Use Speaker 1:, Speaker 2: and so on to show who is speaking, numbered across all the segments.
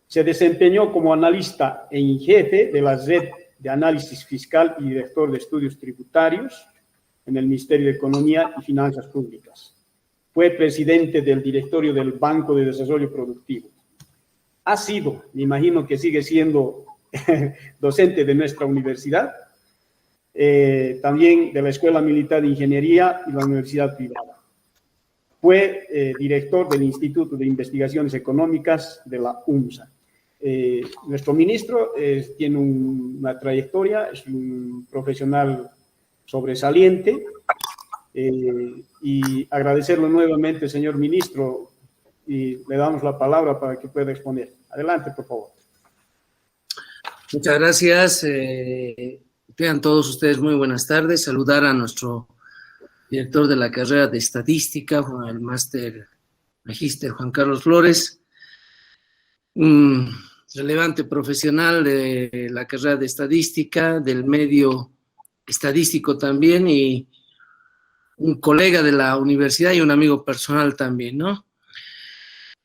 Speaker 1: Se desempeñó como analista en jefe de la Red de Análisis Fiscal y director de Estudios Tributarios en el Ministerio de Economía y Finanzas Públicas. Fue presidente del directorio del Banco de Desarrollo Productivo. Ha sido, me imagino que sigue siendo docente de nuestra universidad, también de la Escuela Militar de Ingeniería y la Universidad Privada. Fue director del Instituto de Investigaciones Económicas de la UNSA. Nuestro ministro tiene una trayectoria, es un profesional sobresaliente, y agradecerlo nuevamente, señor ministro, y le damos la palabra para que pueda exponer. Adelante, por favor.
Speaker 2: Muchas gracias. Tengan todos ustedes muy buenas tardes. Saludar a nuestro director de la carrera de Estadística, el máster magíster Juan Carlos Flores, un relevante profesional de la carrera de Estadística, del medio estadístico también, y un colega de la universidad y un amigo personal también, ¿no?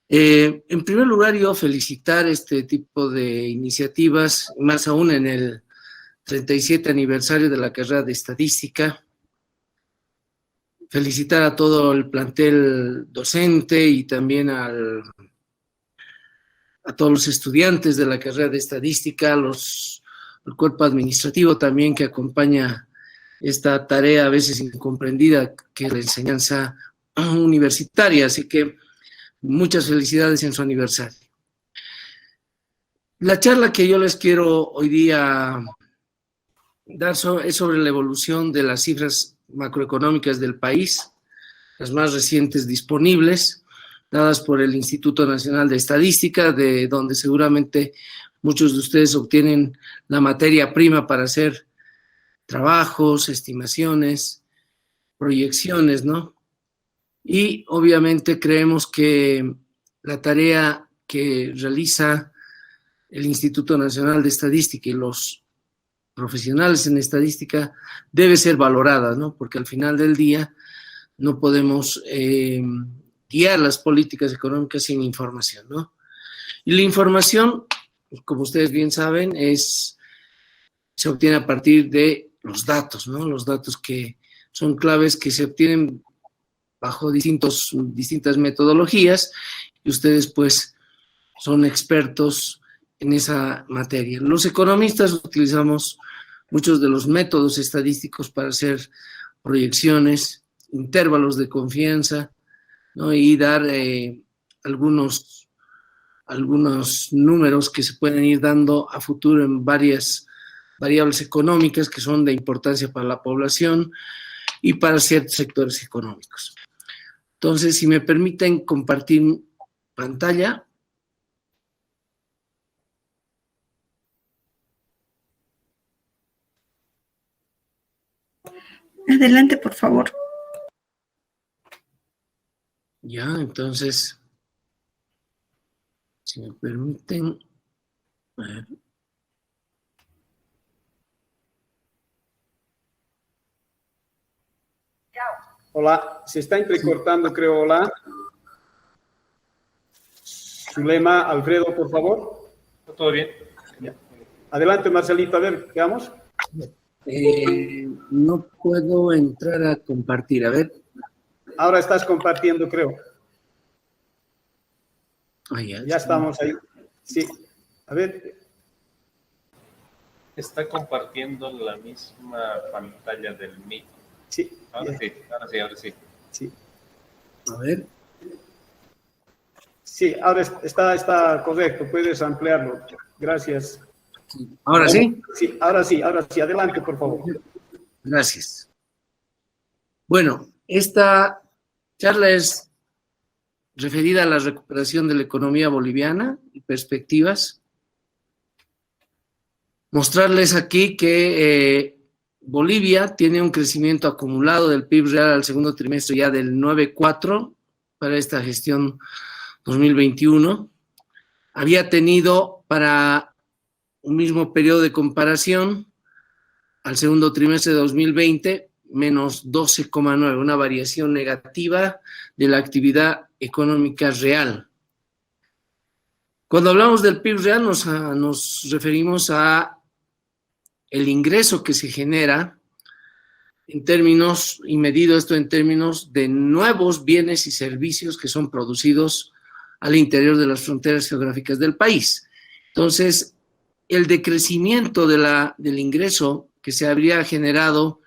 Speaker 2: En primer lugar, yo felicitar este tipo de iniciativas, más aún en el 37 aniversario de la carrera de Estadística. Felicitar a todo el plantel docente y también a todos los estudiantes de la carrera de Estadística, el cuerpo administrativo también que acompaña esta tarea a veces incomprendida que es la enseñanza universitaria. Así que muchas felicidades en su aniversario. La charla que yo les quiero hoy día dar es sobre la evolución de las cifras macroeconómicas del país, las más recientes disponibles, dadas por el Instituto Nacional de Estadística, de donde seguramente muchos de ustedes obtienen la materia prima para hacer trabajos, estimaciones, proyecciones, ¿no? Y obviamente creemos que la tarea que realiza el Instituto Nacional de Estadística y los profesionales en estadística debe ser valorada, ¿no? Porque al final del día no podemos guiar las políticas económicas sin información, ¿no? Y la información, como ustedes bien saben, se obtiene a partir de los datos, ¿no? Los datos que son claves que se obtienen bajo distintas metodologías, y ustedes pues son expertos en esa materia. Los economistas utilizamos muchos de los métodos estadísticos para hacer proyecciones, intervalos de confianza, ¿no? Y dar algunos números que se pueden ir dando a futuro en varias variables económicas que son de importancia para la población y para ciertos sectores económicos. Entonces, si me permiten compartir pantalla.
Speaker 3: Adelante, por favor.
Speaker 2: Ya, entonces, si me permiten, a ver.
Speaker 1: Hola, se está entrecortando, creo. Hola. Zulema, Alfredo, por favor.
Speaker 4: ¿Todo bien?
Speaker 1: Ya. Adelante, Marcelito, a ver, veamos.
Speaker 2: No puedo entrar a compartir, a ver.
Speaker 1: Ahora estás compartiendo, creo.
Speaker 2: Ya
Speaker 1: estamos ahí. Sí, a ver.
Speaker 4: Está compartiendo la misma pantalla del Meet.
Speaker 1: Sí.
Speaker 4: Ahora sí.
Speaker 1: Sí.
Speaker 2: A ver.
Speaker 1: Sí, ahora está correcto, puedes ampliarlo. Gracias.
Speaker 2: ¿Ahora sí?
Speaker 1: Sí, ahora sí. Adelante, por favor.
Speaker 2: Gracias. Bueno, esta charla es referida a la recuperación de la economía boliviana y perspectivas. Mostrarles aquí que Bolivia tiene un crecimiento acumulado del PIB real al segundo trimestre ya del 9,4 para esta gestión 2021. Había tenido para un mismo periodo de comparación al segundo trimestre de 2020 menos 12,9, una variación negativa de la actividad económica real. Cuando hablamos del PIB real nos referimos a el ingreso que se genera en términos, y medido esto en términos de nuevos bienes y servicios que son producidos al interior de las fronteras geográficas del país. Entonces, el decrecimiento del ingreso que se habría generado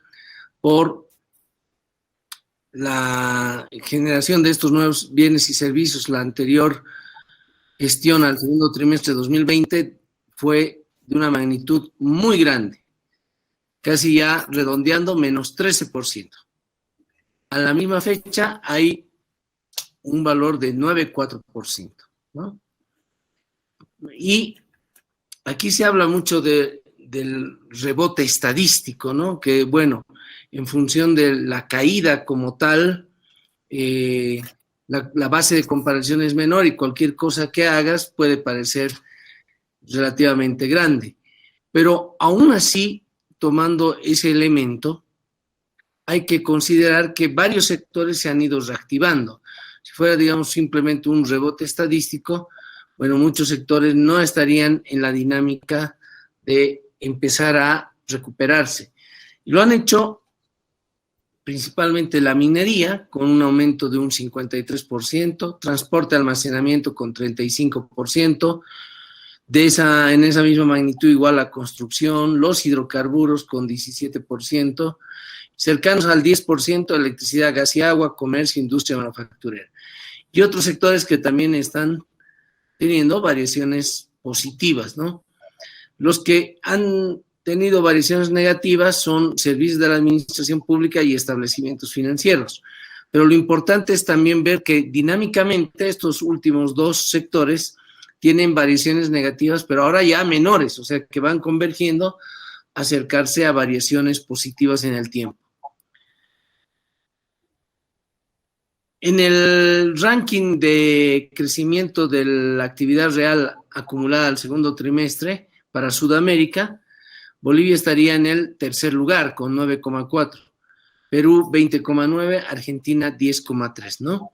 Speaker 2: por la generación de estos nuevos bienes y servicios, la anterior gestión al segundo trimestre de 2020 fue de una magnitud muy grande, casi ya redondeando menos 13%. A la misma fecha hay un valor de 9,4%, ¿no? Y aquí se habla mucho del rebote estadístico, ¿no? Que, bueno, en función de la caída como tal, la base de comparación es menor y cualquier cosa que hagas puede parecer relativamente grande. Pero aún así, tomando ese elemento, hay que considerar que varios sectores se han ido reactivando. Si fuera, digamos, simplemente un rebote estadístico, bueno, muchos sectores no estarían en la dinámica de empezar a recuperarse. Y lo han hecho principalmente la minería, con un aumento de un 53%, transporte y almacenamiento con 35%, en esa misma magnitud igual la construcción, los hidrocarburos con 17%, cercanos al 10% electricidad, gas y agua, comercio, industria manufacturera. Y otros sectores que también están teniendo variaciones positivas, ¿no? Los que han tenido variaciones negativas son servicios de la administración pública y establecimientos financieros. Pero lo importante es también ver que dinámicamente estos últimos dos sectores tienen variaciones negativas, pero ahora ya menores, o sea, que van convergiendo a acercarse a variaciones positivas en el tiempo. En el ranking de crecimiento de la actividad real acumulada al segundo trimestre para Sudamérica, Bolivia estaría en el tercer lugar con 9,4, Perú 20,9, Argentina 10,3, ¿no?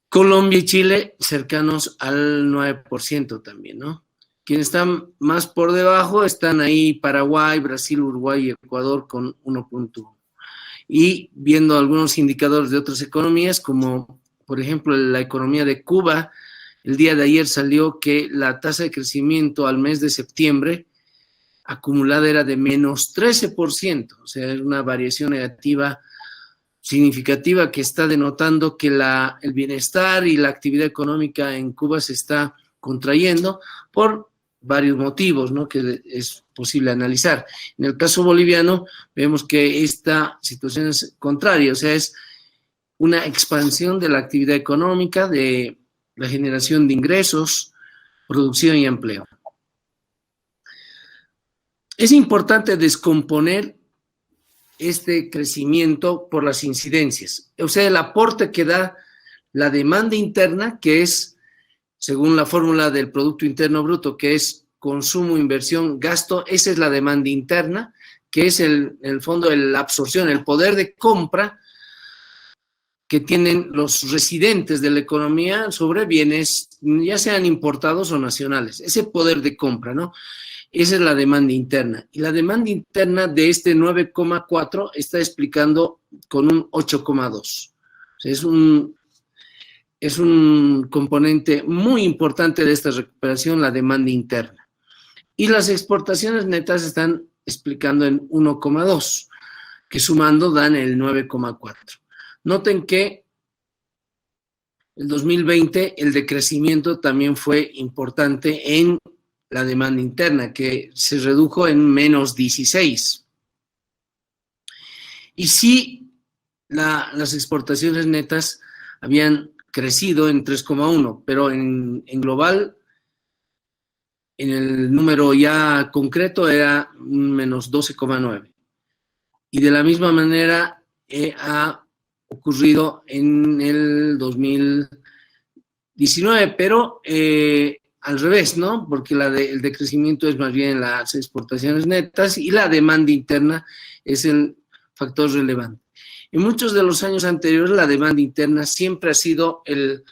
Speaker 2: Colombia y Chile cercanos al 9% también, ¿no? Quienes están más por debajo están ahí Paraguay, Brasil, Uruguay y Ecuador con 1,1. Y viendo algunos indicadores de otras economías, como por ejemplo la economía de Cuba, el día de ayer salió que la tasa de crecimiento al mes de septiembre acumulada era de menos 13%, o sea, es una variación negativa significativa que está denotando que el bienestar y la actividad económica en Cuba se está contrayendo por varios motivos, ¿no?, que es posible analizar. En el caso boliviano vemos que esta situación es contraria, o sea, es una expansión de la actividad económica, de la generación de ingresos, producción y empleo. Es importante descomponer este crecimiento por las incidencias, o sea, el aporte que da la demanda interna, que es, según la fórmula del Producto Interno Bruto, que es consumo, inversión, gasto, esa es la demanda interna, que es en el fondo la absorción, el poder de compra que tienen los residentes de la economía sobre bienes, ya sean importados o nacionales, ese poder de compra, ¿no? Esa es la demanda interna. Y la demanda interna de este 9,4 está explicando con un 8,2. O sea, es un componente muy importante de esta recuperación, la demanda interna. Y las exportaciones netas están explicando en 1,2, que sumando dan el 9,4. Noten que el 2020 el decrecimiento también fue importante en la demanda interna, que se redujo en menos 16. Y sí, las exportaciones netas habían crecido en 3,1, pero en global, en el número ya concreto, era menos 12,9. Y de la misma manera ha ocurrido en el 2019, pero al revés, ¿no? Porque el decrecimiento es más bien en las exportaciones netas y la demanda interna es el factor relevante. En muchos de los años anteriores, la demanda interna siempre ha sido el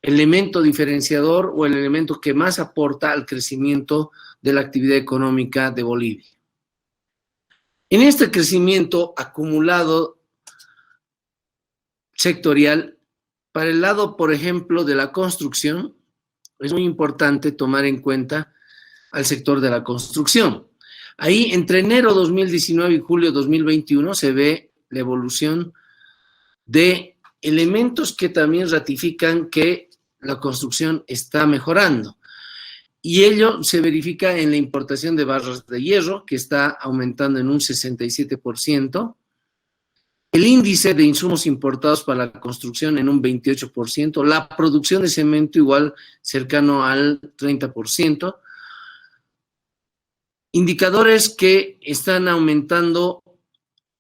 Speaker 2: elemento diferenciador o el elemento que más aporta al crecimiento de la actividad económica de Bolivia. En este crecimiento acumulado sectorial, para el lado, por ejemplo, de la construcción, es muy importante tomar en cuenta al sector de la construcción. Ahí, entre enero 2019 y julio 2021, se ve la evolución de elementos que también ratifican que la construcción está mejorando. Y ello se verifica en la importación de barras de hierro, que está aumentando en un 67%, el índice de insumos importados para la construcción en un 28%, la producción de cemento igual cercano al 30%, indicadores que están aumentando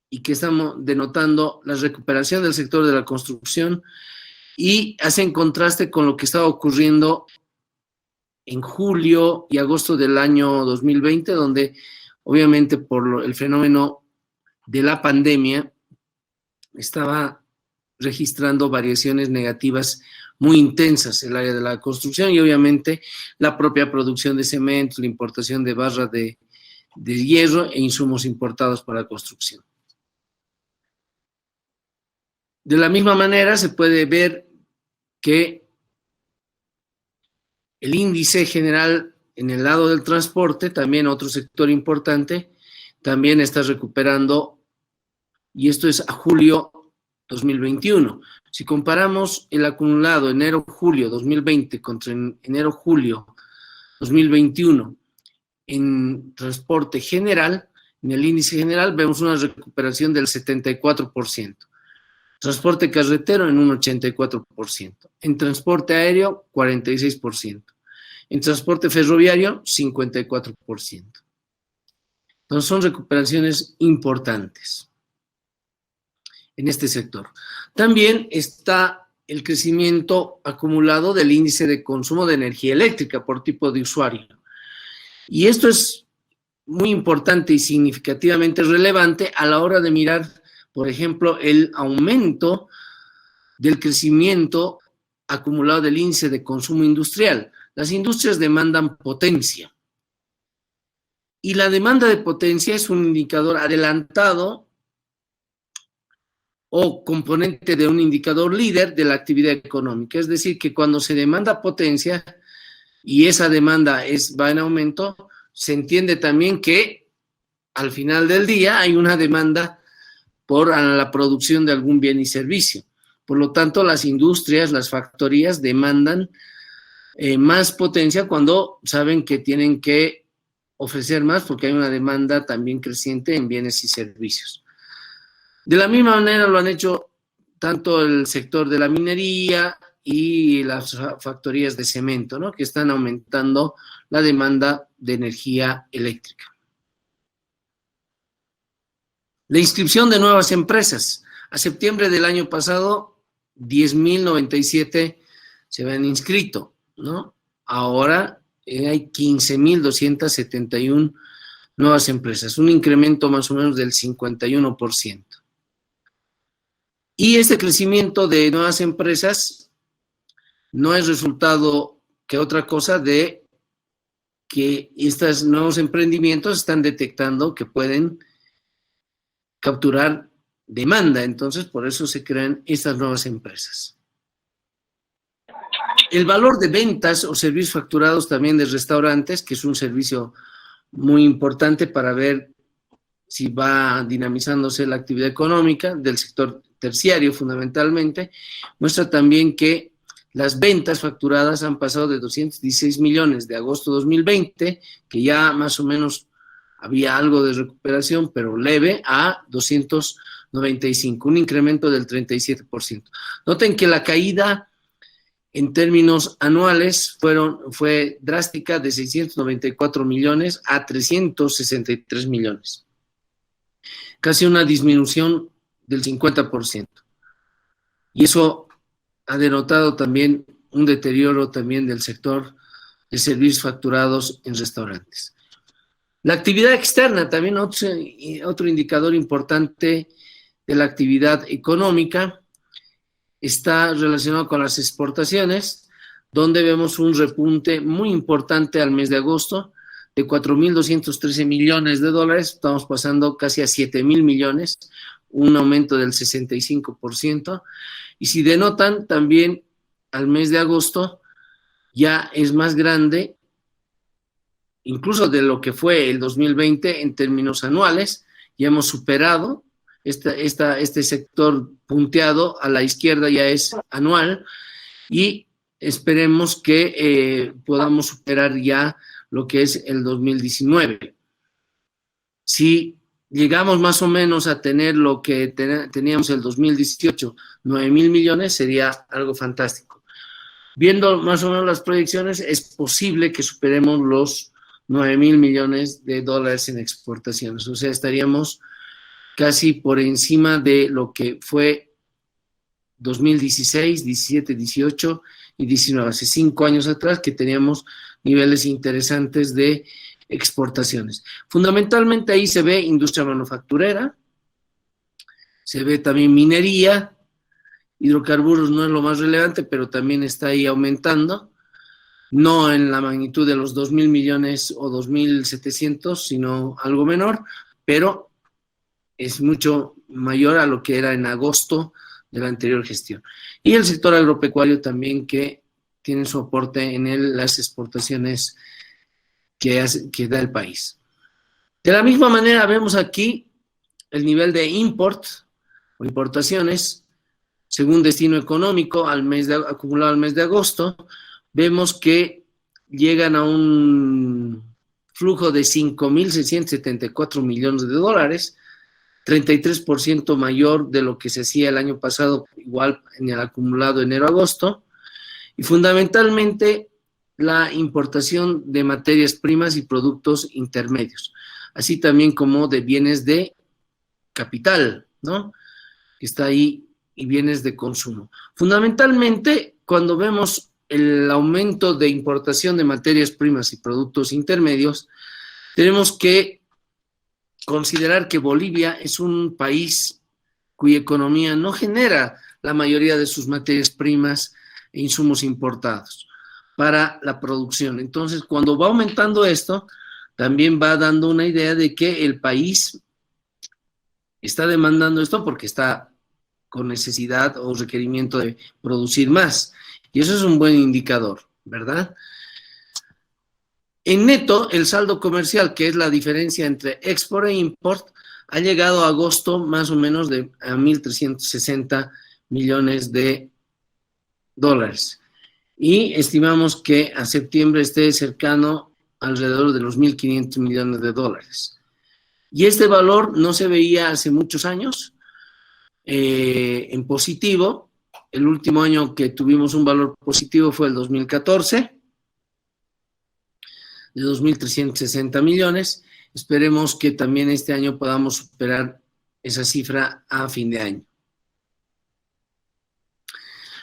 Speaker 2: y que estamos denotando la recuperación del sector de la construcción y hacen contraste con lo que estaba ocurriendo en julio y agosto del año 2020, donde obviamente por el fenómeno de la pandemia estaba registrando variaciones negativas muy intensas en el área de la construcción y obviamente la propia producción de cemento, la importación de barra de hierro e insumos importados para la construcción. De la misma manera se puede ver que el índice general en el lado del transporte, también otro sector importante, también está recuperando, y esto es a julio 2021. Si comparamos el acumulado enero-julio 2020 contra enero-julio 2021 en transporte general, en el índice general vemos una recuperación del 74%. Transporte carretero en un 84%. En transporte aéreo, 46%. En transporte ferroviario, 54%. Entonces son recuperaciones importantes en este sector. También está el crecimiento acumulado del índice de consumo de energía eléctrica por tipo de usuario. Y esto es muy importante y significativamente relevante a la hora de mirar, por ejemplo, el aumento del crecimiento acumulado del índice de consumo industrial. Las industrias demandan potencia. Y la demanda de potencia es un indicador adelantado o componente de un indicador líder de la actividad económica. Es decir, que cuando se demanda potencia y esa demanda va en aumento, se entiende también que al final del día hay una demanda por la producción de algún bien y servicio. Por lo tanto, las industrias, las factorías demandan más potencia cuando saben que tienen que ofrecer más porque hay una demanda también creciente en bienes y servicios. De la misma manera lo han hecho tanto el sector de la minería y las factorías de cemento, ¿no?, que están aumentando la demanda de energía eléctrica. La inscripción de nuevas empresas. A septiembre del año pasado, 10.097 se habían inscrito, ¿no? Ahora hay 15.271 nuevas empresas, un incremento más o menos del 51%. Y este crecimiento de nuevas empresas no es resultado que otra cosa de que estos nuevos emprendimientos están detectando que pueden capturar demanda, entonces por eso se crean estas nuevas empresas. El valor de ventas o servicios facturados también de restaurantes, que es un servicio muy importante para ver si va dinamizándose la actividad económica del sector terciario fundamentalmente, muestra también que las ventas facturadas han pasado de 216 millones de agosto 2020, que ya más o menos había algo de recuperación, pero leve, a 295, un incremento del 37%. Noten que la caída en términos anuales fue drástica, de 694 millones a 363 millones. Casi una disminución del 50%. Y eso ha denotado también un deterioro también del sector de servicios facturados en restaurantes. La actividad externa, también otro indicador importante de la actividad económica, está relacionado con las exportaciones. donde vemos un repunte muy importante al mes de agosto, de 4.213 millones de dólares, estamos pasando casi a 7.000 millones, un aumento del 65%, y si denotan también al mes de agosto ya es más grande, incluso de lo que fue el 2020 en términos anuales, ya hemos superado este sector punteado a la izquierda ya es anual y esperemos que podamos superar ya lo que es el 2019. Si llegamos más o menos a tener lo que teníamos el 2018, 9.000 millones, sería algo fantástico. Viendo más o menos las proyecciones, es posible que superemos los 9.000 millones de dólares en exportaciones. O sea, estaríamos casi por encima de lo que fue 2016, 17, 18 y 19. Hace 5 años atrás que teníamos niveles interesantes de exportaciones. Fundamentalmente ahí se ve industria manufacturera, se ve también minería, hidrocarburos no es lo más relevante, pero también está ahí aumentando, no en la magnitud de los 2.000 millones o 2.700, sino algo menor, pero es mucho mayor a lo que era en agosto de la anterior gestión. Y el sector agropecuario también, que tiene su aporte en las exportaciones que da el país. De la misma manera vemos aquí el nivel de import o importaciones según destino económico acumulado al mes de agosto. Vemos que llegan a un flujo de 5.674 millones de dólares, 33% mayor de lo que se hacía el año pasado, igual en el acumulado enero-agosto, y fundamentalmente la importación de materias primas y productos intermedios, así también como de bienes de capital, ¿no? Que está ahí, y bienes de consumo. Fundamentalmente, cuando vemos el aumento de importación de materias primas y productos intermedios, tenemos que considerar que Bolivia es un país cuya economía no genera la mayoría de sus materias primas e insumos importados para la producción. Entonces, cuando va aumentando esto, también va dando una idea de que el país está demandando esto porque está con necesidad o requerimiento de producir más. Y eso es un buen indicador, ¿verdad? En neto, el saldo comercial, que es la diferencia entre export e import, ha llegado a agosto más o menos a 1.360 millones de dólares. Y estimamos que a septiembre esté cercano alrededor de los 1.500 millones de dólares. Y este valor no se veía hace muchos años en positivo. El último año que tuvimos un valor positivo fue el 2014, de 2.360 millones. Esperemos que también este año podamos superar esa cifra a fin de año.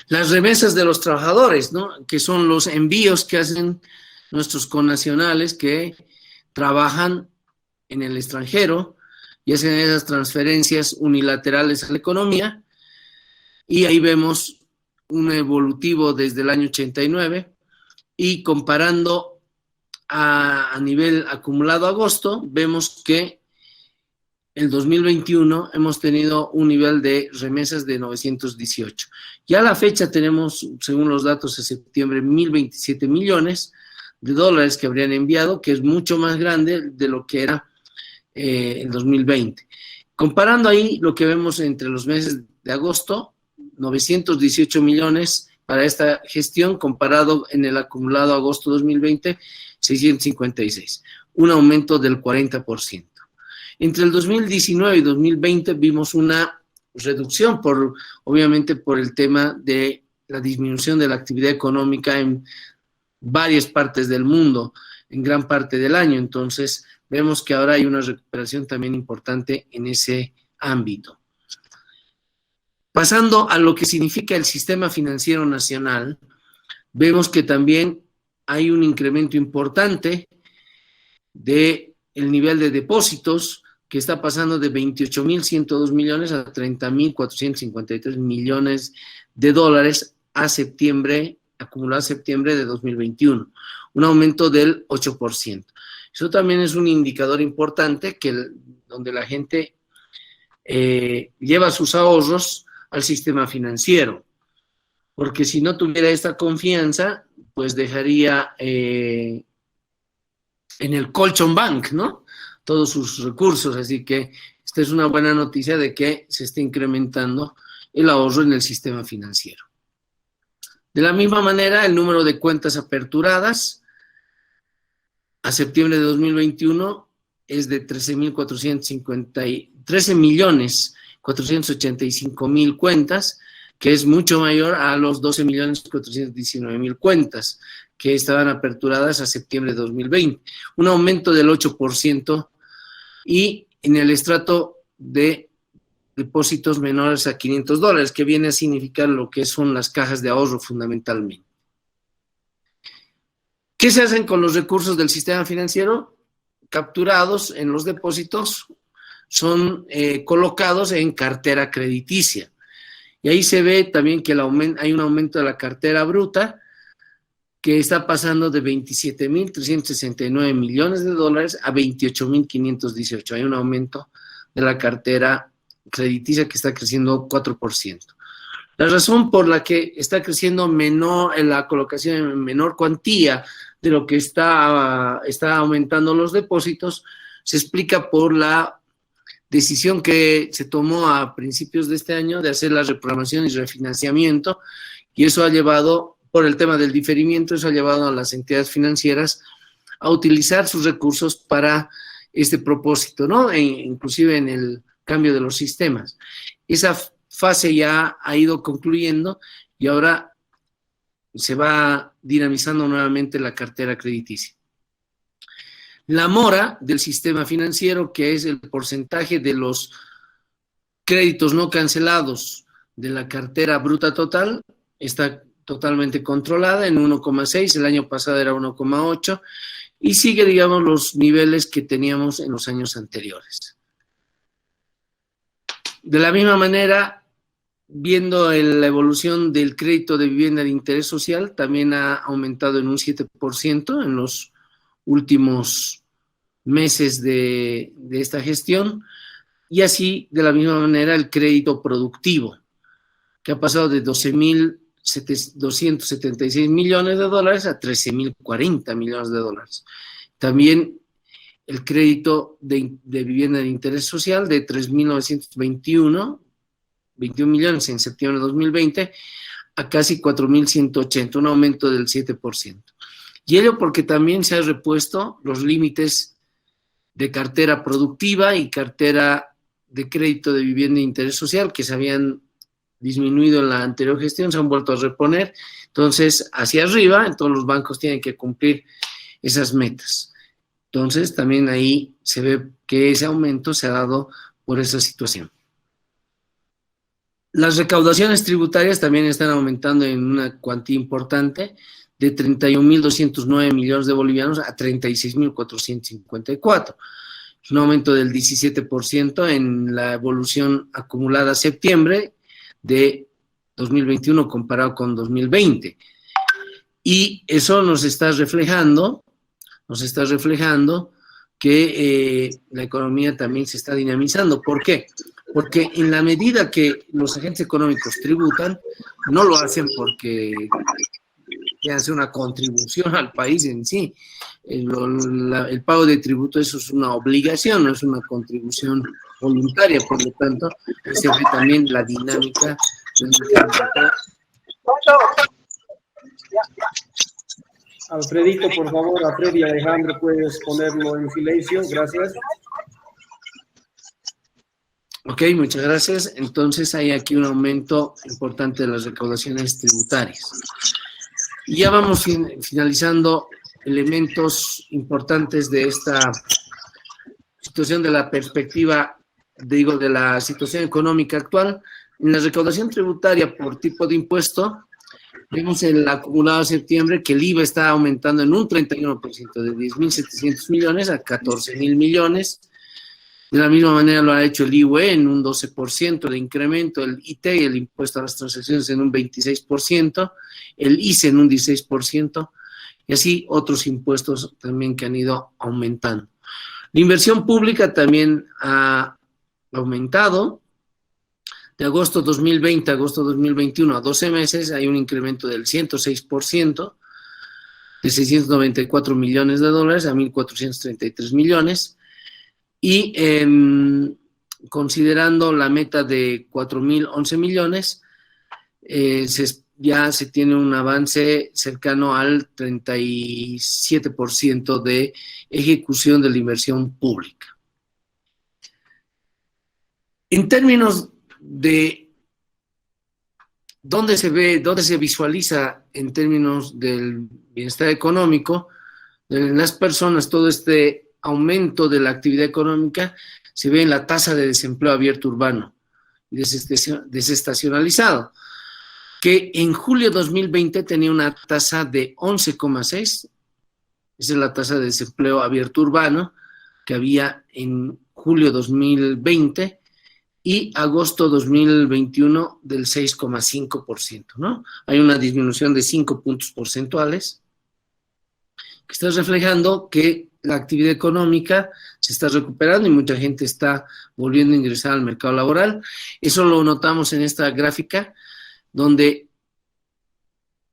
Speaker 2: Las remesas de los trabajadores, ¿no? Que son los envíos que hacen nuestros connacionales que trabajan en el extranjero y hacen esas transferencias unilaterales a la economía. Y ahí vemos un evolutivo desde el año 89 y comparando a nivel acumulado agosto, vemos que el 2021 hemos tenido un nivel de remesas de 918. Ya a la fecha tenemos, según los datos de septiembre, 1.027 millones de dólares que habrían enviado, que es mucho más grande de lo que era el 2020. Comparando ahí lo que vemos entre los meses de agosto, 918 millones para esta gestión, comparado en el acumulado agosto 2020, 656, un aumento del 40%. Entre el 2019 y 2020 vimos una reducción, obviamente por el tema de la disminución de la actividad económica en varias partes del mundo, en gran parte del año. Entonces, vemos que ahora hay una recuperación también importante en ese ámbito. Pasando a lo que significa el sistema financiero nacional, vemos que también hay un incremento importante del nivel de depósitos, que está pasando de 28.102 millones a 30.453 millones de dólares a septiembre acumulado a septiembre de 2021, un aumento del 8%. Eso también es un indicador importante donde la gente lleva sus ahorros al sistema financiero, porque si no tuviera esta confianza, pues dejaría en el colchón bank, ¿no? Todos sus recursos, así que esta es una buena noticia de que se está incrementando el ahorro en el sistema financiero. De la misma manera, el número de cuentas aperturadas a septiembre de 2021 es de 13.485.000 cuentas, que es mucho mayor a los 12.419.000 cuentas que estaban aperturadas a septiembre de 2020, un aumento del 8%, y en el estrato de depósitos menores a $500, que viene a significar lo que son las cajas de ahorro fundamentalmente. ¿Qué se hacen con los recursos del sistema financiero? Capturados en los depósitos, son colocados en cartera crediticia. Y ahí se ve también que hay un aumento de la cartera bruta, que está pasando de 27.369 millones de dólares a 28.518. Hay un aumento de la cartera crediticia que está creciendo 4%. La razón por la que está creciendo menor en la colocación en menor cuantía de lo que está aumentando los depósitos se explica por la decisión que se tomó a principios de este año de hacer la reprogramación y refinanciamiento, y eso ha llevado, por el tema del diferimiento, eso ha llevado a las entidades financieras a utilizar sus recursos para este propósito, ¿no? Inclusive en el cambio de los sistemas. Esa fase ya ha ido concluyendo y ahora se va dinamizando nuevamente la cartera crediticia. La mora del sistema financiero, que es el porcentaje de los créditos no cancelados de la cartera bruta total, está totalmente controlada en 1,6, el año pasado era 1,8, y sigue, digamos, los niveles que teníamos en los años anteriores. De la misma manera, viendo la evolución del crédito de vivienda de interés social, también ha aumentado en un 7% en los últimos meses de esta gestión, y así, de la misma manera, el crédito productivo, que ha pasado de 12.276 millones de dólares a 13.040 millones de dólares. También el crédito de vivienda de interés social de 3.921 millones en septiembre de 2020 a casi 4.180, un aumento del 7%. Y ello porque también se han repuesto los límites de cartera productiva y cartera de crédito de vivienda de interés social que se habían disminuido en la anterior gestión, se han vuelto a reponer. Entonces, hacia arriba, en todos los bancos tienen que cumplir esas metas. Entonces, también ahí se ve que ese aumento se ha dado por esa situación. Las recaudaciones tributarias también están aumentando en una cuantía importante, de 31.209 millones de bolivianos a 36.454. Es un aumento del 17% en la evolución acumulada a septiembre de 2021 comparado con 2020. Y eso nos está reflejando que la economía también se está dinamizando. ¿Por qué? Porque en la medida que los agentes económicos tributan, no lo hacen porque hace una contribución al país en sí. El pago de tributo, eso es una obligación, no es una contribución voluntaria, por lo tanto, se ve también la dinámica de
Speaker 1: Alfredito, por favor, a Freddy y Alejandro, puedes ponerlo en silencio, gracias.
Speaker 2: Ok, muchas gracias. Entonces hay aquí un aumento importante de las recaudaciones tributarias. Y ya vamos finalizando elementos importantes de esta situación de la perspectiva, de la situación económica actual. En la recaudación tributaria por tipo de impuesto, vemos en el acumulado de septiembre que el IVA está aumentando en un 31%, de 10.700 millones a 14.000 millones. De la misma manera lo ha hecho el IUE en un 12% de incremento, el IT, el impuesto a las transacciones, en un 26%, el ICE en un 16%, y así otros impuestos también que han ido aumentando. La inversión pública también ha aumentado. De agosto 2020 a agosto 2021, a 12 meses, hay un incremento del 106%, de 694 millones de dólares a 1.433 millones. Y considerando la meta de 4.011 millones, ya se tiene un avance cercano al 37% de ejecución de la inversión pública. En términos de dónde se visualiza en términos del bienestar económico, en las personas, todo este aumento de la actividad económica se ve en la tasa de desempleo abierto urbano desestacionalizado, que en julio de 2020 tenía una tasa de 11,6, esa es la tasa de desempleo abierto urbano que había en julio de 2020 y agosto 2021 del 6,5%, ¿no? Hay una disminución de 5 puntos porcentuales que está reflejando que la actividad económica se está recuperando y mucha gente está volviendo a ingresar al mercado laboral. Eso lo notamos en esta gráfica, donde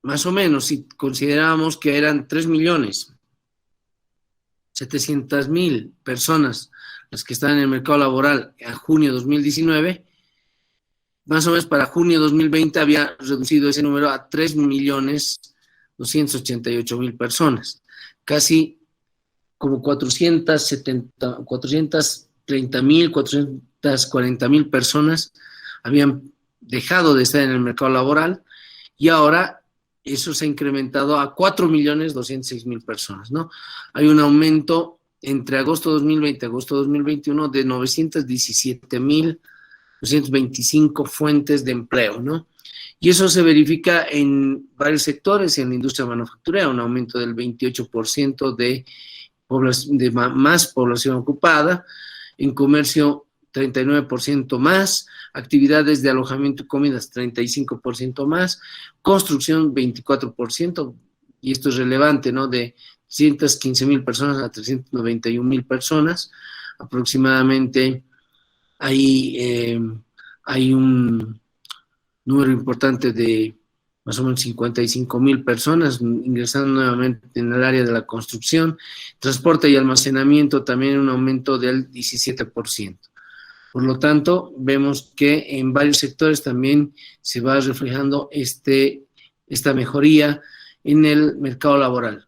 Speaker 2: más o menos, si considerábamos que eran 3.700.000 personas las que están en el mercado laboral a junio de 2019, más o menos para junio de 2020 había reducido ese número a 3.288.000 personas. Casi como 430.000, 440.000 personas habían dejado de estar en el mercado laboral y ahora eso se ha incrementado a 4.206.000 personas, ¿no? Hay un aumento entre agosto 2020 y agosto 2021 de 917.225 fuentes de empleo, ¿no? Y eso se verifica en varios sectores, en la industria manufacturera, un aumento del 28% de más población ocupada, en comercio 39% más, actividades de alojamiento y comidas 35% más, construcción 24%, y esto es relevante, ¿no? De 115.000 personas a 391.000 personas, aproximadamente hay un número importante de más o menos 55.000 personas ingresando nuevamente en el área de la construcción, transporte y almacenamiento también un aumento del 17%. Por lo tanto, vemos que en varios sectores también se va reflejando esta mejoría en el mercado laboral.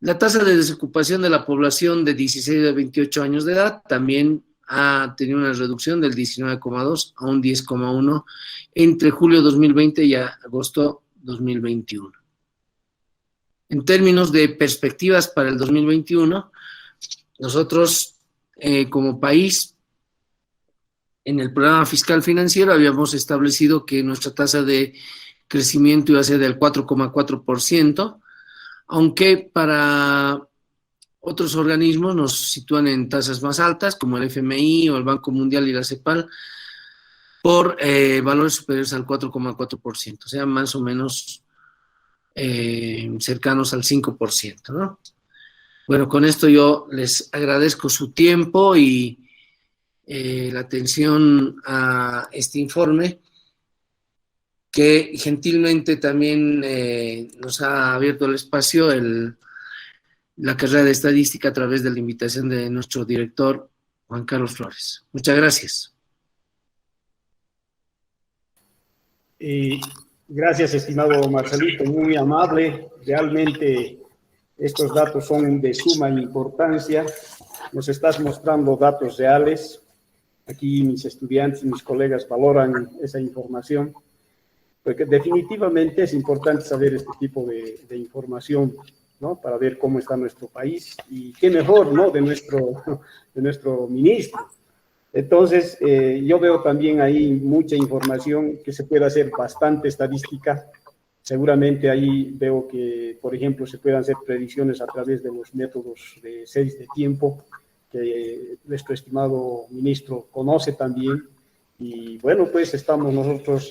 Speaker 2: La tasa de desocupación de la población de 16 a 28 años de edad también ha tenido una reducción del 19,2 a un 10,1 entre julio 2020 y agosto 2021. En términos de perspectivas para el 2021, nosotros como país, en el programa fiscal financiero habíamos establecido que nuestra tasa de crecimiento iba a ser del 4,4%, aunque para otros organismos nos sitúan en tasas más altas, como el FMI o el Banco Mundial y la CEPAL, por valores superiores al 4,4%, o sea, más o menos cercanos al 5%, ¿no? Bueno, con esto yo les agradezco su tiempo y la atención a este informe, que gentilmente también nos ha abierto el espacio la carrera de estadística a través de la invitación de nuestro director, Juan Carlos Flores. Muchas gracias.
Speaker 1: Gracias, estimado Marcelito, muy amable. Realmente estos datos son de suma importancia. Nos estás mostrando datos reales. Aquí mis estudiantes y mis colegas valoran esa información, porque definitivamente es importante saber este tipo de información, ¿no? Para ver cómo está nuestro país y qué mejor, ¿no? de nuestro ministro. Entonces, yo veo también ahí mucha información que se puede hacer bastante estadística. Seguramente ahí veo que, por ejemplo, se pueden hacer predicciones a través de los métodos de series de tiempo, que nuestro estimado ministro conoce también. Y bueno, pues estamos nosotros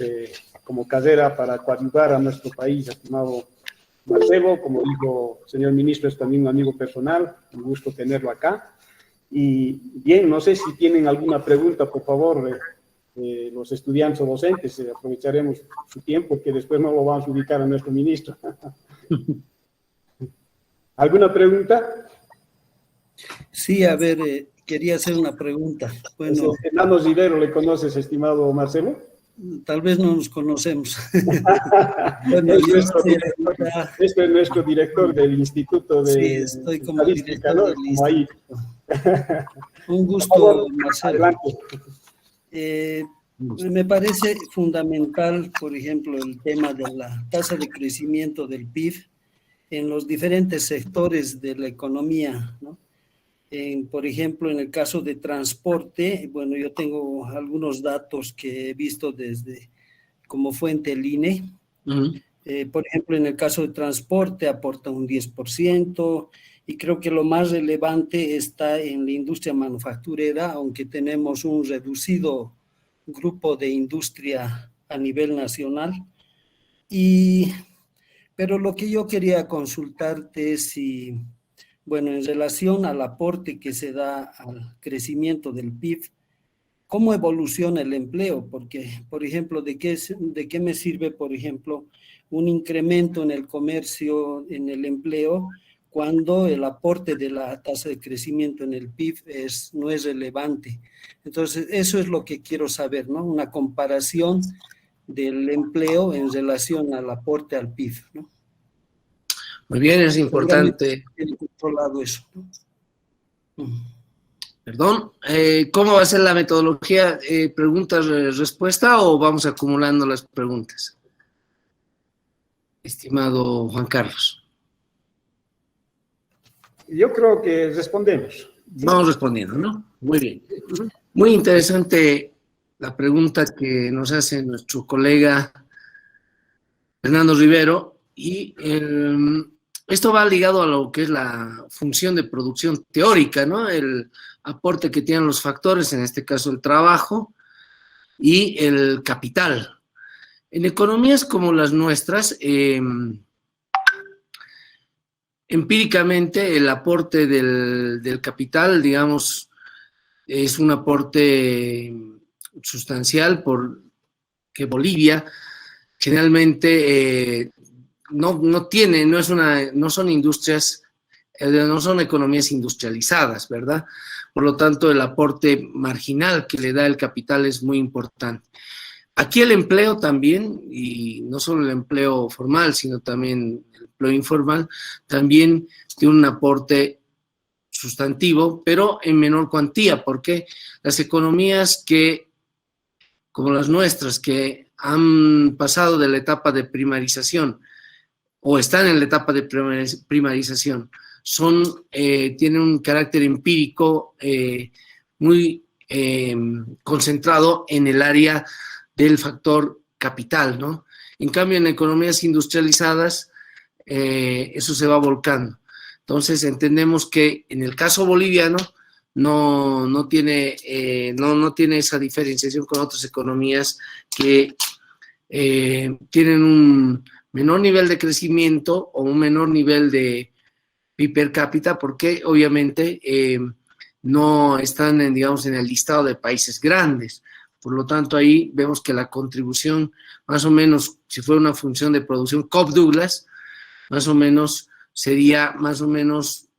Speaker 1: como cadera para coadyuvar a nuestro país, estimado Marcelo. Como dijo el señor ministro, es también un amigo personal, un gusto tenerlo acá. Y bien, no sé si tienen alguna pregunta, por favor, los estudiantes o docentes, aprovecharemos su tiempo, que después no lo vamos a ubicar a nuestro ministro. ¿Alguna pregunta?
Speaker 3: Sí, a ver, quería hacer una pregunta. Bueno,
Speaker 1: Fernando Rivero, ¿le conoces, estimado Marcelo?
Speaker 3: tal vez no nos conocemos.
Speaker 1: Bueno, este es nuestro director del Instituto de
Speaker 3: sí, estoy como
Speaker 1: Estadística,
Speaker 3: director
Speaker 1: ¿no?
Speaker 3: del
Speaker 1: Como ahí.
Speaker 3: Un gusto,
Speaker 1: favor,
Speaker 3: Marcelo.
Speaker 1: adelante.
Speaker 3: Me parece fundamental, por ejemplo, el tema de la tasa de crecimiento del PIB en los diferentes sectores de la economía, ¿no? Por ejemplo, en el caso de transporte, bueno, yo tengo algunos datos que he visto desde como fuente el INE. Por ejemplo, en el caso de transporte aporta un 10%, y creo que lo más relevante está en la industria manufacturera, aunque tenemos un reducido grupo de industria a nivel nacional. Pero lo que yo quería consultarte es si, bueno, en relación al aporte que se da al crecimiento del PIB, ¿cómo evoluciona el empleo? Porque, por ejemplo, ¿de qué me sirve, por ejemplo, un incremento en el comercio, en el empleo, cuando el aporte de la tasa de crecimiento en el PIB no es relevante? Entonces, eso es lo que quiero saber, ¿no? Una comparación del empleo en relación al aporte al PIB, ¿no?
Speaker 2: Muy bien, es importante.
Speaker 3: Tiene controlado eso, ¿no?
Speaker 2: Perdón, ¿cómo va a ser la metodología? ¿Preguntas-respuesta o vamos acumulando las preguntas? Estimado Juan Carlos.
Speaker 1: Yo creo que respondemos.
Speaker 2: Vamos respondiendo, ¿no? Muy bien. Muy interesante la pregunta que nos hace nuestro colega Fernando Rivero, y esto va ligado a lo que es la función de producción teórica, ¿no? El aporte que tienen los factores, en este caso el trabajo y el capital. En economías como las nuestras, empíricamente el aporte del capital, digamos, es un aporte sustancial porque Bolivia generalmente no son industrias, no son economías industrializadas, ¿verdad? Por lo tanto, el aporte marginal que le da el capital es muy importante. Aquí el empleo también, y no solo el empleo formal, sino también el empleo informal, también tiene un aporte sustantivo, pero en menor cuantía, porque las economías como las nuestras, que han pasado de la etapa de primarización o están en la etapa de primarización, tienen un carácter empírico muy concentrado en el área del factor capital, ¿no? En cambio, en economías industrializadas, eso se va volcando. Entonces, entendemos que en el caso boliviano no tiene esa diferenciación con otras economías que tienen un menor nivel de crecimiento o un menor nivel de PIB per cápita, porque obviamente no están, digamos, en el listado de países grandes. Por lo tanto, ahí vemos que la contribución, más o menos, si fuera una función de producción Cobb-Douglas, más o menos sería más o menos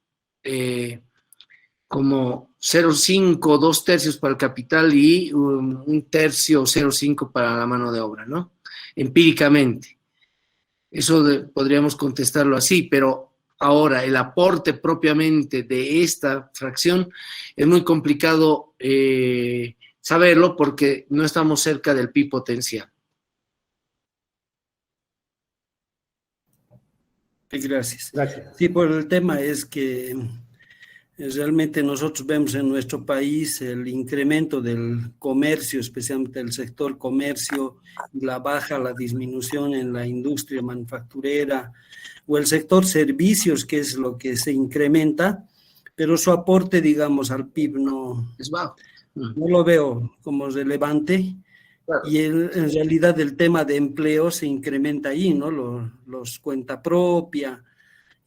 Speaker 2: como 0,5, 2/3 para el capital y 1/3 o 0,5 para la mano de obra, ¿no? Empíricamente. Eso podríamos contestarlo así, pero ahora el aporte propiamente de esta fracción es muy complicado saberlo porque no estamos cerca del PIB potencial.
Speaker 3: Gracias.
Speaker 1: Gracias.
Speaker 3: Sí, por el tema es que realmente nosotros vemos en nuestro país el incremento del comercio, especialmente el sector comercio, la disminución en la industria manufacturera o el sector servicios, que es lo que se incrementa, pero su aporte, digamos, al PIB
Speaker 2: Es bajo.
Speaker 3: no lo veo como relevante.
Speaker 2: Claro.
Speaker 3: Y en realidad el tema de empleo se incrementa ahí, ¿no? Los cuenta propia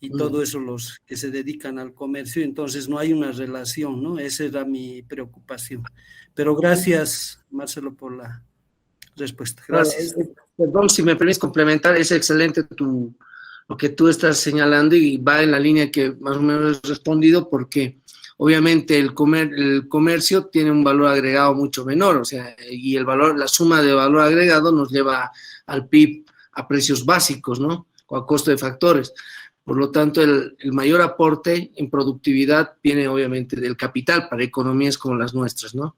Speaker 3: y todo eso, los que se dedican al comercio, entonces no hay una relación, ¿no? Esa era mi preocupación. Pero gracias, Marcelo, por la respuesta. Gracias.
Speaker 2: Perdón, si me permites complementar, es excelente lo que tú estás señalando y va en la línea que más o menos he respondido, porque obviamente el comercio tiene un valor agregado mucho menor, o sea, y la suma de valor agregado nos lleva al PIB a precios básicos, ¿no? O a costo de factores. Por lo tanto, el mayor aporte en productividad viene obviamente del capital para economías como las nuestras, ¿no?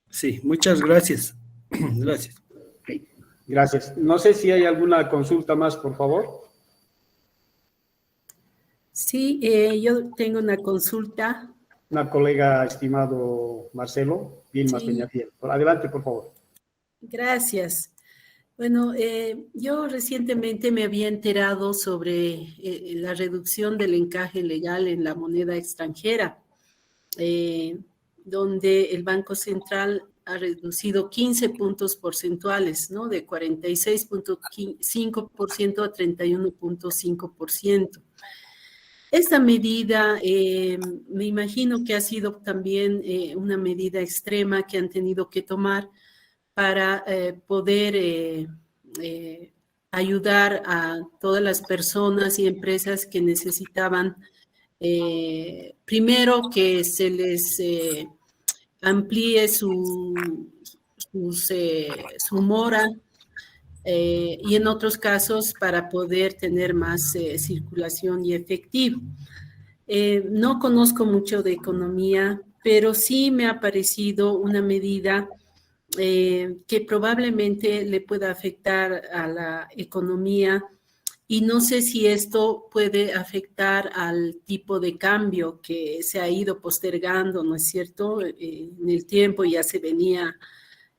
Speaker 3: Sí, muchas gracias. Gracias.
Speaker 1: Gracias. No sé si hay alguna consulta más, por favor.
Speaker 5: Sí, yo tengo una consulta.
Speaker 1: Una colega, estimado Marcelo, Vilma
Speaker 5: Sí.
Speaker 1: Peñafiel. Adelante, por favor.
Speaker 5: Gracias. Bueno, yo recientemente me había enterado sobre la reducción del encaje legal en la moneda extranjera, donde el Banco Central ha reducido 15 puntos porcentuales, ¿no? De 46.5% a 31.5%. Esta medida, me imagino que ha sido también una medida extrema que han tenido que tomar para poder ayudar a todas las personas y empresas que necesitaban, primero, que se les amplíe su mora, y en otros casos para poder tener más circulación y efectivo. No conozco mucho de economía, pero sí me ha parecido una medida que probablemente le pueda afectar a la economía, y no sé si esto puede afectar al tipo de cambio que se ha ido postergando, ¿no es cierto? En el tiempo ya se venía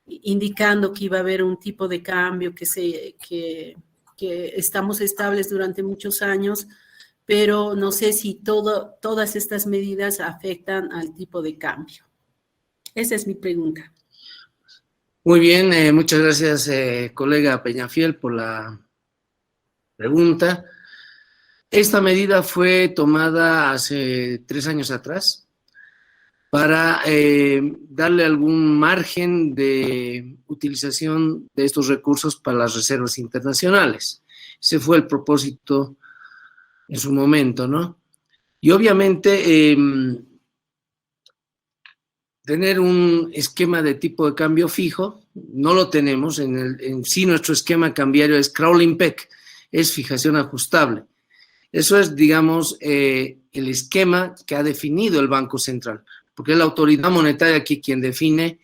Speaker 5: indicando que iba a haber un tipo de cambio que estamos estables durante muchos años, pero no sé si todas estas medidas afectan al tipo de cambio. Esa es mi pregunta.
Speaker 2: Muy bien, muchas gracias, colega Peñafiel, por la pregunta. Esta medida fue tomada hace 3 años atrás para darle algún margen de utilización de estos recursos para las reservas internacionales. Ese fue el propósito en su momento, ¿no? Y obviamente tener un esquema de tipo de cambio fijo, no lo tenemos, en sí nuestro esquema cambiario es crawling peg, es fijación ajustable. Eso es, digamos, el esquema que ha definido el Banco Central, porque es la autoridad monetaria aquí quien define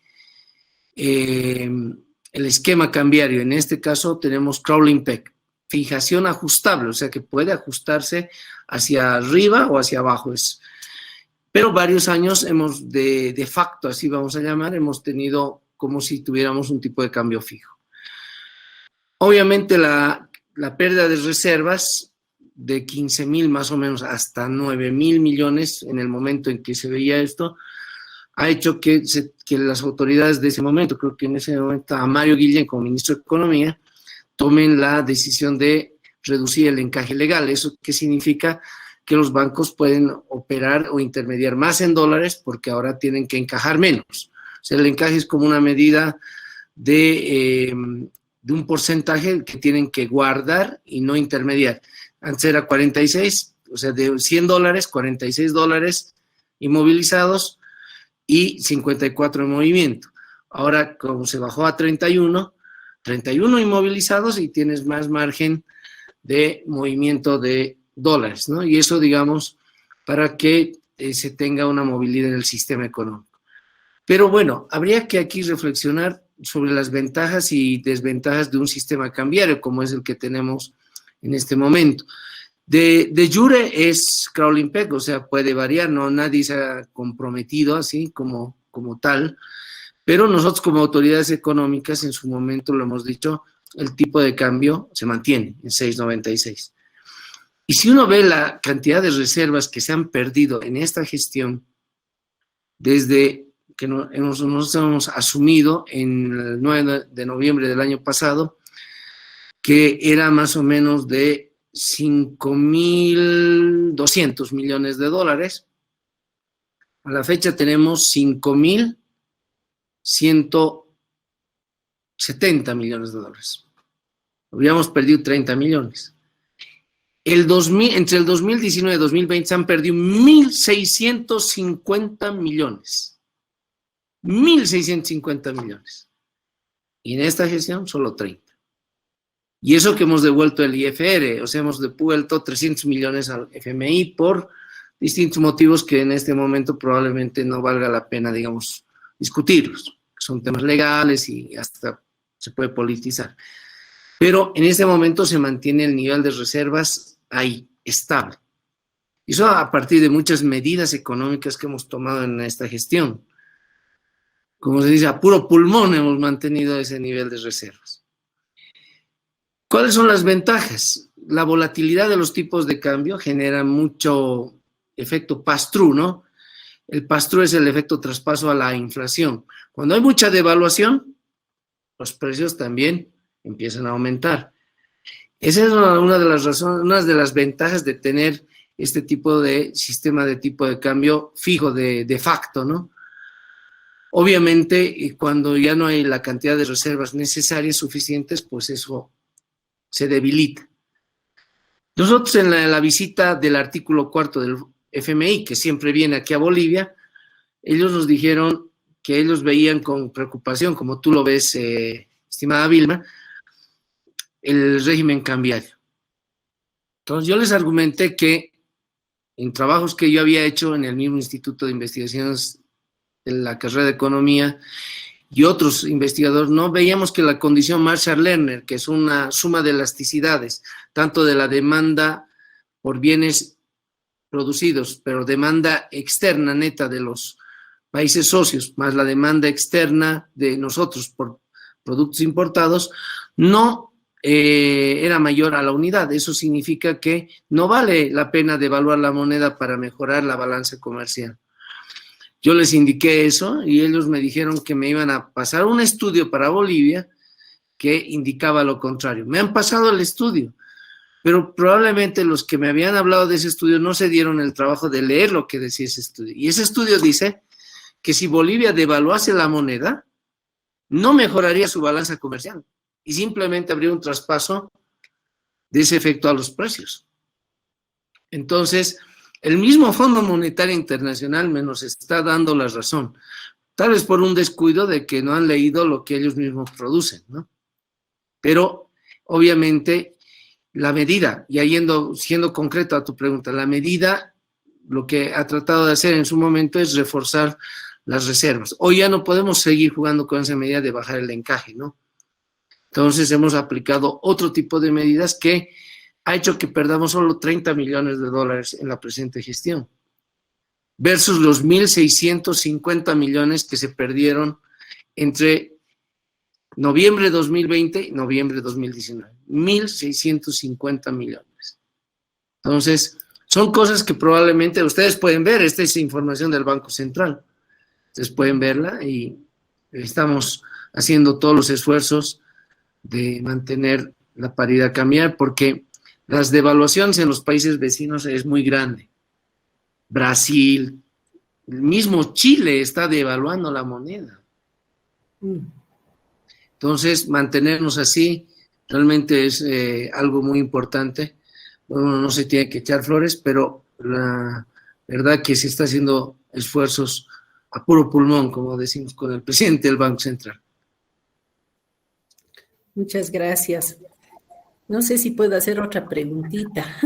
Speaker 2: el esquema cambiario. En este caso tenemos crawling peg, fijación ajustable, o sea que puede ajustarse hacia arriba o hacia abajo. Pero varios años hemos, de facto, así vamos a llamar, hemos tenido como si tuviéramos un tipo de cambio fijo. Obviamente la pérdida de reservas de 15,000 más o menos hasta 9,000 millones en el momento en que se veía esto, ha hecho que las autoridades de ese momento, creo que en ese momento a Mario Guillén como ministro de Economía, tomen la decisión de reducir el encaje legal. ¿Eso qué significa? Que los bancos pueden operar o intermediar más en dólares porque ahora tienen que encajar menos. O sea, el encaje es como una medida de un porcentaje que tienen que guardar y no intermediar. Antes era 46, o sea, de $100, 46 dólares inmovilizados y 54 en movimiento. Ahora, como se bajó a 31 inmovilizados y tienes más margen de movimiento de dólares, ¿no? Y eso, digamos, para que se tenga una movilidad en el sistema económico. Pero bueno, habría que aquí reflexionar sobre las ventajas y desventajas de un sistema cambiario como es el que tenemos en este momento. De jure es crawling peg, o sea, puede variar, no nadie se ha comprometido así como tal, pero nosotros como autoridades económicas en su momento lo hemos dicho, el tipo de cambio se mantiene en 6.96. Y si uno ve la cantidad de reservas que se han perdido en esta gestión, desde que nos hemos asumido en el 9 de noviembre del año pasado, que era más o menos de 5.200 millones de dólares. A la fecha tenemos 5.170 millones de dólares. Habríamos perdido 30 millones. Entre el 2019 y 2020 se han perdido 1.650 millones. 1.650 millones. Y en esta gestión solo 30. Y eso que hemos devuelto el IFR, o sea, hemos devuelto 300 millones al FMI por distintos motivos que en este momento probablemente no valga la pena, digamos, discutirlos. Son temas legales y hasta se puede politizar. Pero en este momento se mantiene el nivel de reservas ahí, estable. Y eso a partir de muchas medidas económicas que hemos tomado en esta gestión. Como se dice, a puro pulmón hemos mantenido ese nivel de reservas. ¿Cuáles son las ventajas? La volatilidad de los tipos de cambio genera mucho efecto pass-through, ¿no? El pass-through es el efecto traspaso a la inflación. Cuando hay mucha devaluación, los precios también empiezan a aumentar. Esa es una de las razones, una de las ventajas de tener este tipo de sistema de tipo de cambio fijo de facto, ¿no? Obviamente, cuando ya no hay la cantidad de reservas necesarias, suficientes, pues eso se debilita. Nosotros en la visita del artículo 4 del FMI, que siempre viene aquí a Bolivia, ellos nos dijeron que ellos veían con preocupación, como tú lo ves, estimada Vilma, el régimen cambiario. Entonces yo les argumenté que en trabajos que yo había hecho en el mismo Instituto de Investigaciones de la carrera de Economía y otros investigadores, no veíamos que la condición Marshall-Lerner, que es una suma de elasticidades, tanto de la demanda por bienes producidos, pero demanda externa neta de los países socios, más la demanda externa de nosotros por productos importados, no era mayor a la unidad. Eso significa que no vale la pena devaluar la moneda para mejorar la balanza comercial. Yo les indiqué eso y ellos me dijeron que me iban a pasar un estudio para Bolivia que indicaba lo contrario. Me han pasado el estudio, pero probablemente los que me habían hablado de ese estudio no se dieron el trabajo de leer lo que decía ese estudio. Y ese estudio dice que si Bolivia devaluase la moneda, no mejoraría su balanza comercial y simplemente habría un traspaso de ese efecto a los precios. Entonces, el mismo Fondo Monetario Internacional me nos está dando la razón, tal vez por un descuido de que no han leído lo que ellos mismos producen, ¿no? Pero, obviamente, la medida, y siendo concreto a tu pregunta, la medida, lo que ha tratado de hacer en su momento es reforzar las reservas. Hoy ya no podemos seguir jugando con esa medida de bajar el encaje, ¿no? Entonces, hemos aplicado otro tipo de medidas que ha hecho que perdamos solo 30 millones de dólares en la presente gestión, versus los 1.650 millones que se perdieron entre noviembre de 2020 y noviembre de 2019. 1.650 millones. Entonces, son cosas que probablemente ustedes pueden ver. Esta es información del Banco Central. Ustedes pueden verla y estamos haciendo todos los esfuerzos de mantener la paridad cambiaria porque las devaluaciones en los países vecinos es muy grande. Brasil, el mismo Chile está devaluando la moneda. Entonces, mantenernos así realmente es algo muy importante. Bueno, no se tiene que echar flores, pero la verdad que se está haciendo esfuerzos a puro pulmón, como decimos con el presidente del Banco Central.
Speaker 5: Muchas gracias. No sé si puedo hacer otra preguntita,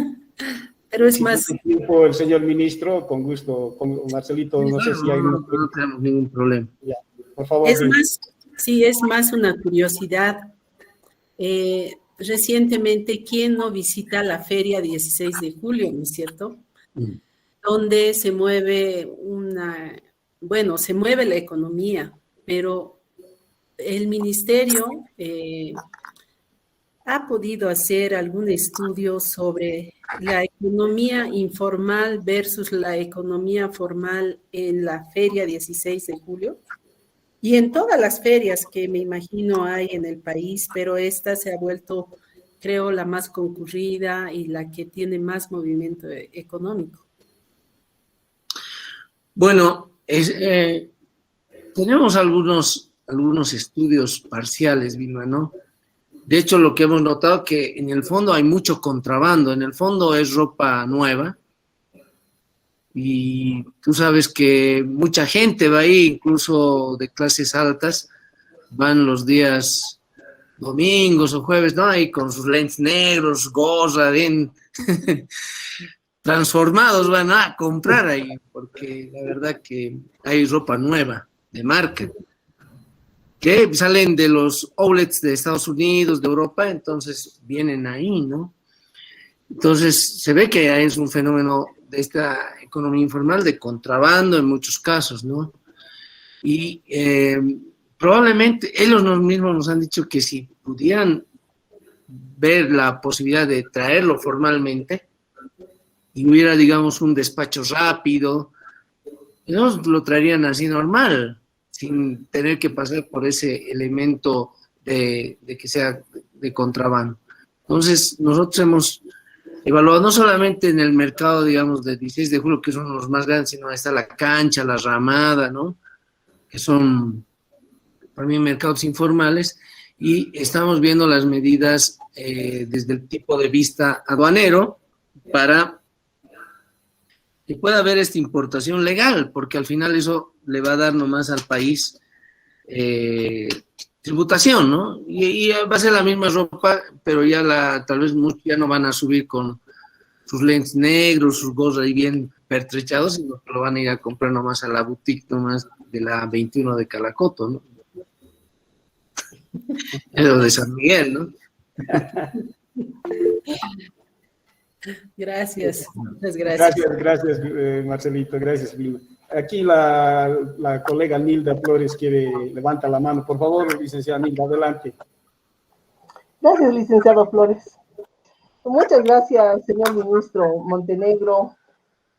Speaker 5: pero es más...
Speaker 1: Tiempo el señor ministro, con gusto, con Marcelito, no sé si hay...
Speaker 2: No tenemos ningún problema.
Speaker 1: Ya, por favor.
Speaker 5: Es más una curiosidad. Recientemente, ¿quién no visita la feria 16 de julio, no es cierto? Donde se mueve se mueve la economía, pero el ministerio ¿ha podido hacer algún estudio sobre la economía informal versus la economía formal en la Feria 16 de julio? Y en todas las ferias que me imagino hay en el país, pero esta se ha vuelto, creo, la más concurrida y la que tiene más movimiento económico.
Speaker 2: Bueno, tenemos algunos estudios parciales, Vilma, ¿no? De hecho, lo que hemos notado que en el fondo hay mucho contrabando. En el fondo es ropa nueva. Y tú sabes que mucha gente va ahí, incluso de clases altas, van los días domingos o jueves, ¿no? Ahí con sus lentes negros, gorra, bien transformados, van a comprar ahí, porque la verdad que hay ropa nueva, de marca, que salen de los outlets de Estados Unidos, de Europa, entonces vienen ahí, ¿no? Entonces se ve que es un fenómeno de esta economía informal de contrabando en muchos casos, ¿no? Y probablemente ellos mismos nos han dicho que si pudieran ver la posibilidad de traerlo formalmente y hubiera, digamos, un despacho rápido, ellos lo traerían así normal, sin tener que pasar por ese elemento de que sea de contrabando. Entonces, nosotros hemos evaluado no solamente en el mercado, digamos, de 16 de julio, que son los más grandes, sino ahí está la cancha, la ramada, ¿no? Que son, para mí, mercados informales, y estamos viendo las medidas desde el tipo de vista aduanero para que pueda haber esta importación legal, porque al final eso le va a dar nomás al país tributación, ¿no? Y va a ser la misma ropa, pero ya tal vez muchos ya no van a subir con sus lentes negros, sus gorras ahí bien pertrechados, sino que lo van a ir a comprar nomás a la boutique nomás de la 21 de Calacoto, ¿no? Es lo de San Miguel, ¿no?
Speaker 5: Gracias, muchas gracias.
Speaker 1: Gracias, Marcelito, gracias, Vilma. Aquí la colega Nilda Flores levanta la mano. Por favor, licenciada Nilda, adelante.
Speaker 6: Gracias, licenciado Flores. Muchas gracias, señor ministro Montenegro.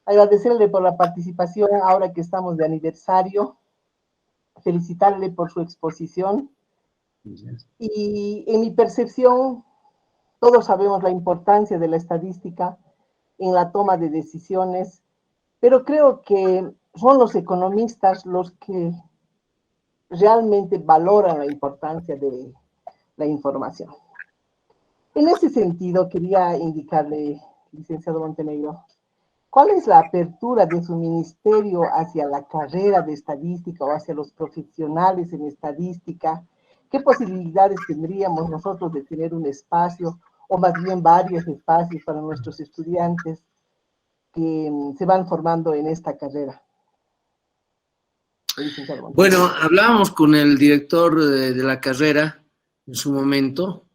Speaker 6: Agradecerle por la participación ahora que estamos de aniversario. Felicitarle por su exposición. Y en mi percepción, todos sabemos la importancia de la estadística en la toma de decisiones, pero creo que son los economistas los que realmente valoran la importancia de la información. En ese sentido, quería indicarle, licenciado Montenegro, ¿cuál es la apertura de su ministerio hacia la carrera de estadística o hacia los profesionales en estadística? ¿Qué posibilidades tendríamos nosotros de tener un espacio o más bien varios espacios para nuestros estudiantes que se van formando en esta carrera?
Speaker 2: Bueno, hablábamos con el director de la carrera en su momento,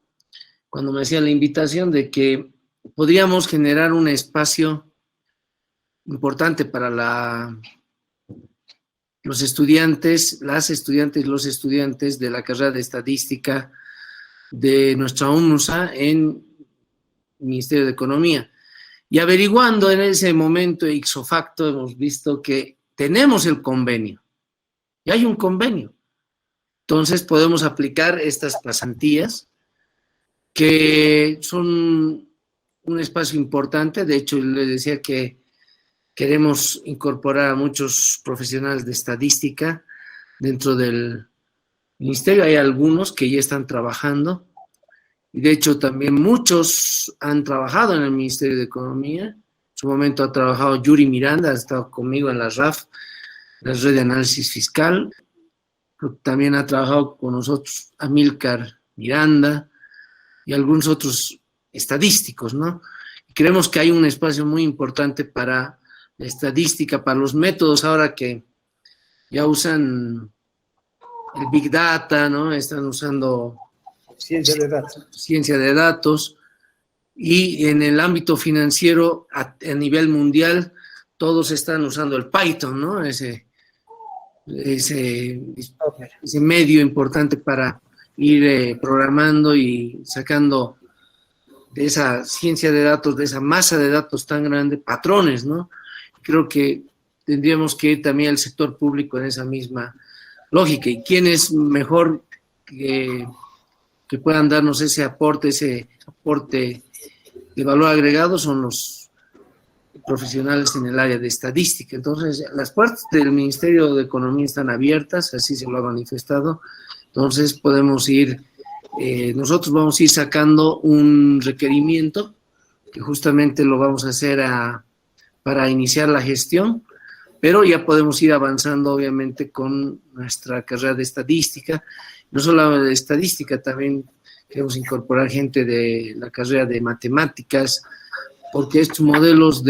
Speaker 2: cuando me hacía la invitación de que podríamos generar un espacio importante para los estudiantes, las estudiantes y los estudiantes de la carrera de estadística de nuestra UNUSA en Ministerio de Economía. Y averiguando en ese momento, ipso facto, hemos visto que tenemos el convenio. Y hay un convenio. Entonces podemos aplicar estas pasantías que son un espacio importante. De hecho, les decía que queremos incorporar a muchos profesionales de estadística dentro del ministerio. Hay algunos que ya están trabajando. Y de hecho, también muchos han trabajado en el Ministerio de Economía. En su momento ha trabajado Yuri Miranda, ha estado conmigo en la RAF, la Red de Análisis Fiscal. También ha trabajado con nosotros Amílcar Miranda y algunos otros estadísticos, ¿no? Y creemos que hay un espacio muy importante para la estadística, para los métodos ahora que ya usan el Big Data, ¿no? Están usando
Speaker 1: Ciencia de datos.
Speaker 2: Ciencia de datos, y en el ámbito financiero a nivel mundial todos están usando el Python, ¿no? Ese medio importante para ir programando y sacando esa ciencia de datos, de esa masa de datos tan grande, patrones, ¿no? Creo que tendríamos que ir también al sector público en esa misma lógica. ¿Y quién es mejor que puedan darnos ese aporte de valor agregado? Son los profesionales en el área de estadística. Entonces, las puertas del Ministerio de Economía están abiertas, así se lo ha manifestado. Entonces, podemos ir, nosotros vamos a ir sacando un requerimiento, que justamente lo vamos a hacer para iniciar la gestión, pero ya podemos ir avanzando, obviamente, con nuestra carrera de estadística. No solo de estadística, también queremos incorporar gente de la carrera de matemáticas, porque estos modelos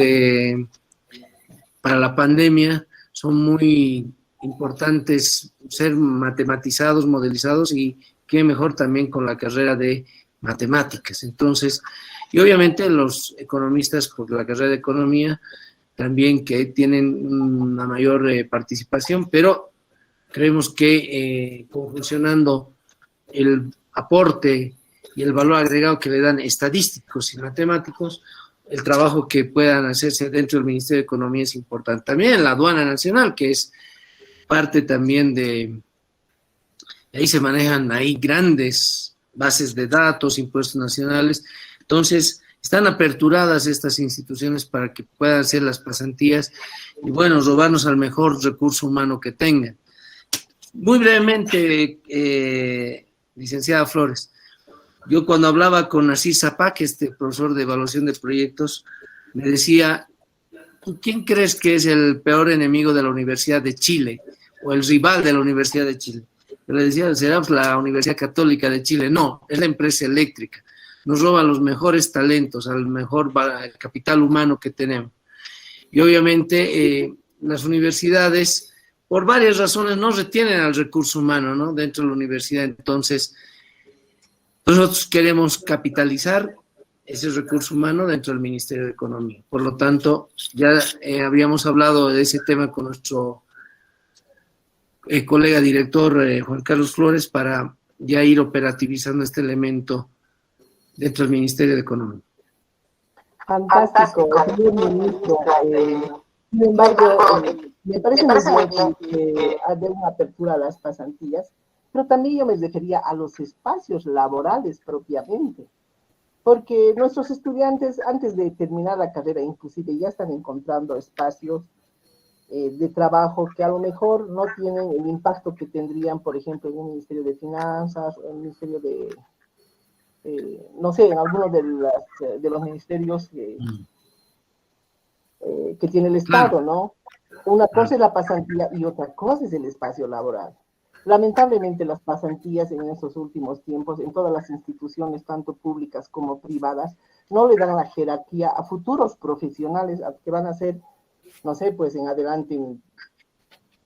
Speaker 2: para la pandemia son muy importantes ser matematizados, modelizados, y qué mejor también con la carrera de matemáticas. Entonces, y obviamente los economistas por la carrera de economía también, que tienen una mayor participación, pero creemos que conjuncionando el aporte y el valor agregado que le dan estadísticos y matemáticos, el trabajo que puedan hacerse dentro del Ministerio de Economía es importante. También en la aduana nacional, que es parte también ahí se manejan grandes bases de datos, impuestos nacionales. Entonces, están aperturadas estas instituciones para que puedan hacer las pasantías y, bueno, robarnos al mejor recurso humano que tengan. Muy brevemente, licenciada Flores, yo cuando hablaba con Narcís Zapac, profesor de evaluación de proyectos, me decía, ¿quién crees que es el peor enemigo de la Universidad de Chile o el rival de la Universidad de Chile? Yo le decía, ¿será la Universidad Católica de Chile? No, es la empresa eléctrica. Nos roba los mejores talentos, al mejor capital humano que tenemos. Y obviamente las universidades, por varias razones, no retienen al recurso humano, ¿no?, dentro de la universidad. Entonces, nosotros queremos capitalizar ese recurso humano dentro del Ministerio de Economía. Por lo tanto, ya habíamos hablado de ese tema con nuestro colega director Juan Carlos Flores, para ya ir operativizando este elemento dentro del Ministerio de Economía.
Speaker 6: Fantástico, señor ministro. Sin embargo, me parece muy bien que haya una apertura a las pasantías, pero también yo me refería a los espacios laborales propiamente, porque nuestros estudiantes, antes de terminar la carrera, inclusive ya están encontrando espacios de trabajo que a lo mejor no tienen el impacto que tendrían, por ejemplo, en un Ministerio de Finanzas, o en un Ministerio de, no sé, en algunos de los ministerios que tiene el Estado, ¿no? Una cosa es la pasantía y otra cosa es el espacio laboral. Lamentablemente las pasantías en estos últimos tiempos, en todas las instituciones, tanto públicas como privadas, no le dan la jerarquía a futuros profesionales que van a ser, no sé, pues en adelante,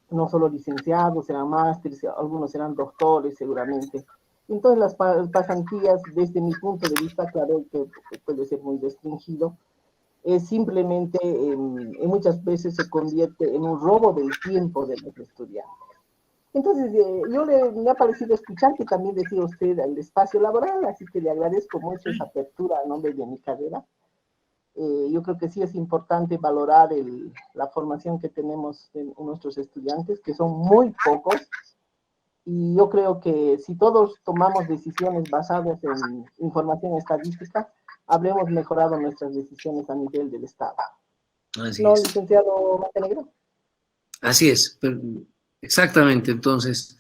Speaker 6: no solo licenciados, serán másteres, algunos serán doctores seguramente. Entonces las pasantías, desde mi punto de vista, claro que puede ser muy restringido, es simplemente, muchas veces se convierte en un robo del tiempo de los estudiantes. Entonces, me ha parecido escuchar que también decía usted el espacio laboral, así que le agradezco mucho esa apertura a nombre de mi carrera. Yo creo que sí es importante valorar la formación que tenemos en nuestros estudiantes, que son muy pocos, y yo creo que si todos tomamos decisiones basadas en información estadística, habremos mejorado nuestras decisiones a nivel del Estado.
Speaker 2: Así
Speaker 6: ¿No,
Speaker 2: es.
Speaker 6: licenciado Montenegro?
Speaker 2: Así es, exactamente. Entonces,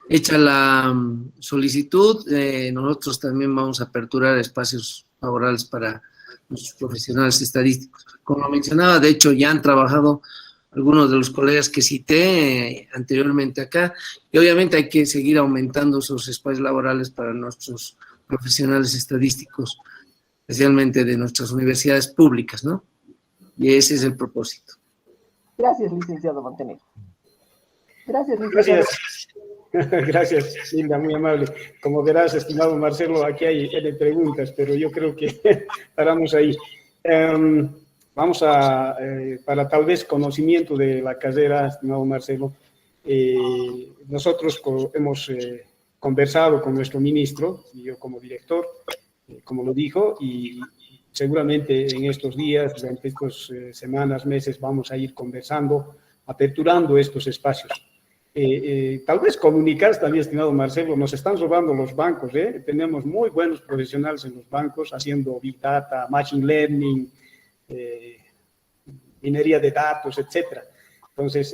Speaker 2: hecha la solicitud, nosotros también vamos a aperturar espacios laborales para los profesionales estadísticos. Como lo mencionaba, de hecho, ya han trabajado algunos de los colegas que cité anteriormente acá, y obviamente hay que seguir aumentando esos espacios laborales para nuestros profesionales estadísticos, especialmente de nuestras universidades públicas, ¿no? Y ese es el propósito.
Speaker 6: Gracias, licenciado Montenegro. Gracias, licenciado.
Speaker 1: Gracias. Gracias, Hilda, muy amable. Como verás, estimado Marcelo, aquí hay preguntas, pero yo creo que paramos ahí. Vamos para tal vez conocimiento de la carrera, estimado Marcelo, nosotros hemos conversado con nuestro ministro, y yo como director, como lo dijo, y seguramente en estos días, durante estas semanas, meses, vamos a ir conversando, aperturando estos espacios. Tal vez comunicar también, estimado Marcelo, nos están robando los bancos, tenemos muy buenos profesionales en los bancos haciendo Big Data, Machine Learning, minería de datos, etcétera. Entonces,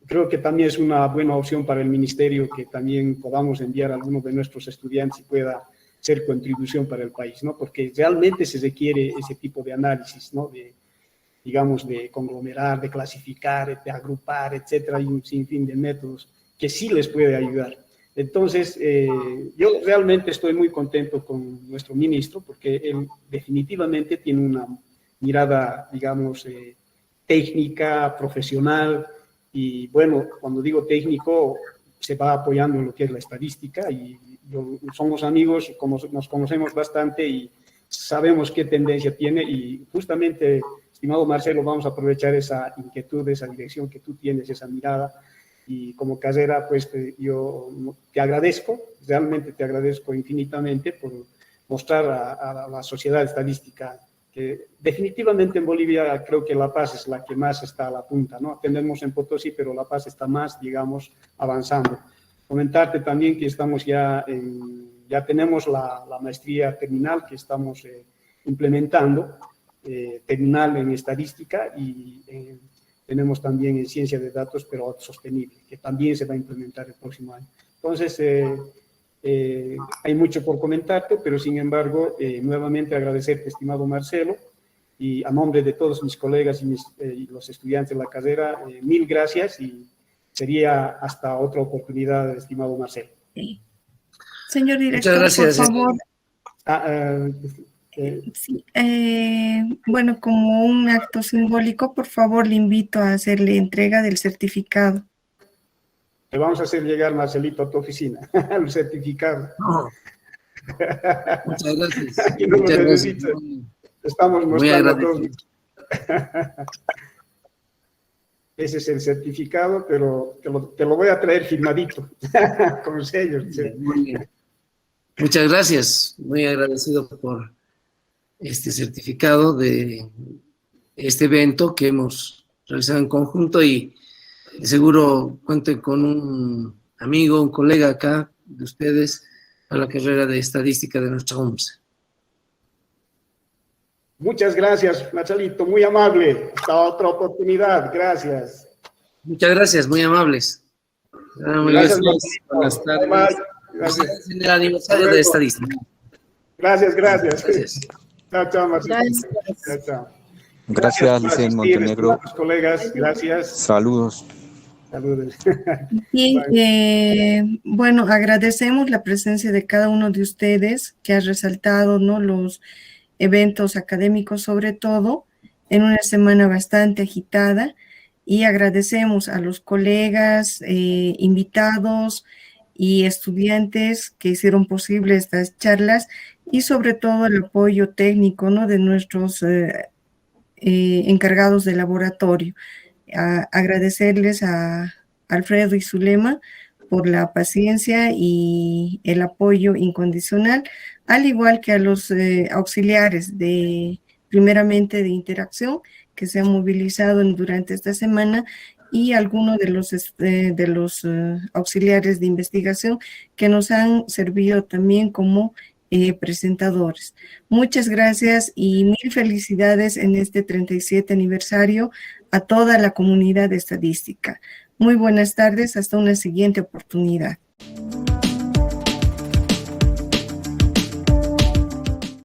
Speaker 1: creo que también es una buena opción para el ministerio que también podamos enviar a algunos de nuestros estudiantes y pueda ser contribución para el país, ¿no? Porque realmente se requiere ese tipo de análisis, ¿no? Digamos, de conglomerar, de clasificar, de agrupar, etcétera, y un sinfín de métodos que sí les puede ayudar. Entonces, yo realmente estoy muy contento con nuestro ministro porque él definitivamente tiene una mirada, digamos, técnica, profesional, y bueno, cuando digo técnico, se va apoyando en lo que es la estadística, y somos amigos, nos conocemos bastante y sabemos qué tendencia tiene, y justamente, estimado Marcelo, vamos a aprovechar esa inquietud, esa dirección que tú tienes, esa mirada, y como Carrera, pues yo te agradezco, realmente te agradezco infinitamente por mostrar a la sociedad estadística que definitivamente en Bolivia creo que La Paz es la que más está a la punta, ¿no? Tenemos en Potosí, pero La Paz está más, digamos, avanzando. Comentarte también que estamos ya tenemos la maestría terminal que estamos implementando, terminal en estadística, y tenemos también en ciencia de datos, pero sostenible, que también se va a implementar el próximo año. Entonces, hay mucho por comentarte, pero sin embargo, nuevamente agradecerte, estimado Marcelo, y a nombre de todos mis colegas y los estudiantes de la carrera, mil gracias, y sería hasta otra oportunidad, estimado Marcelo.
Speaker 7: Señor director,
Speaker 2: muchas gracias,
Speaker 7: por favor. Sí, bueno, como un acto simbólico, por favor, le invito a hacerle entrega del certificado.
Speaker 1: Te vamos a hacer llegar, Marcelito, a tu oficina, el certificado.
Speaker 2: No. Muchas gracias.
Speaker 1: Aquí no
Speaker 2: muchas
Speaker 1: lo
Speaker 2: gracias.
Speaker 1: necesitas. Estamos
Speaker 2: Muy
Speaker 1: mostrando a todos.
Speaker 2: agradecido.
Speaker 1: Ese es el certificado, pero te lo voy a traer firmadito, con sellos.
Speaker 2: Muy bien. Muchas gracias. Muy agradecido por este certificado de este evento que hemos realizado en conjunto, y seguro cuenten con un amigo, un colega acá de ustedes a la carrera de estadística de nuestra UMSS.
Speaker 1: Muchas gracias, Marcelito, muy amable. Hasta otra oportunidad, gracias.
Speaker 2: Muchas gracias, muy amables.
Speaker 1: Gracias,
Speaker 2: buenas tardes.
Speaker 1: Marcelito. Gracias.
Speaker 2: En el aniversario de estadística.
Speaker 1: Gracias.
Speaker 2: Gracias.
Speaker 1: Chao, Marcelito.
Speaker 5: Gracias.
Speaker 1: Chao.
Speaker 8: Gracias, Licen Montenegro.
Speaker 1: Colegas, gracias.
Speaker 8: Saludos.
Speaker 1: Saludos.
Speaker 7: Y bueno, agradecemos la presencia de cada uno de ustedes que ha resaltado, ¿no?, los eventos académicos, sobre todo en una semana bastante agitada, y agradecemos a los colegas, invitados y estudiantes que hicieron posible estas charlas, y sobre todo el apoyo técnico, ¿no?, de nuestros encargados de laboratorio. Agradecerles a Alfredo y Zulema por la paciencia y el apoyo incondicional, al igual que a los auxiliares primeramente de interacción, que se han movilizado durante esta semana, y algunos de los auxiliares de investigación que nos han servido también como presentadores. Muchas gracias y mil felicidades en este 37 aniversario a toda la comunidad estadística. Muy buenas tardes, hasta una siguiente oportunidad.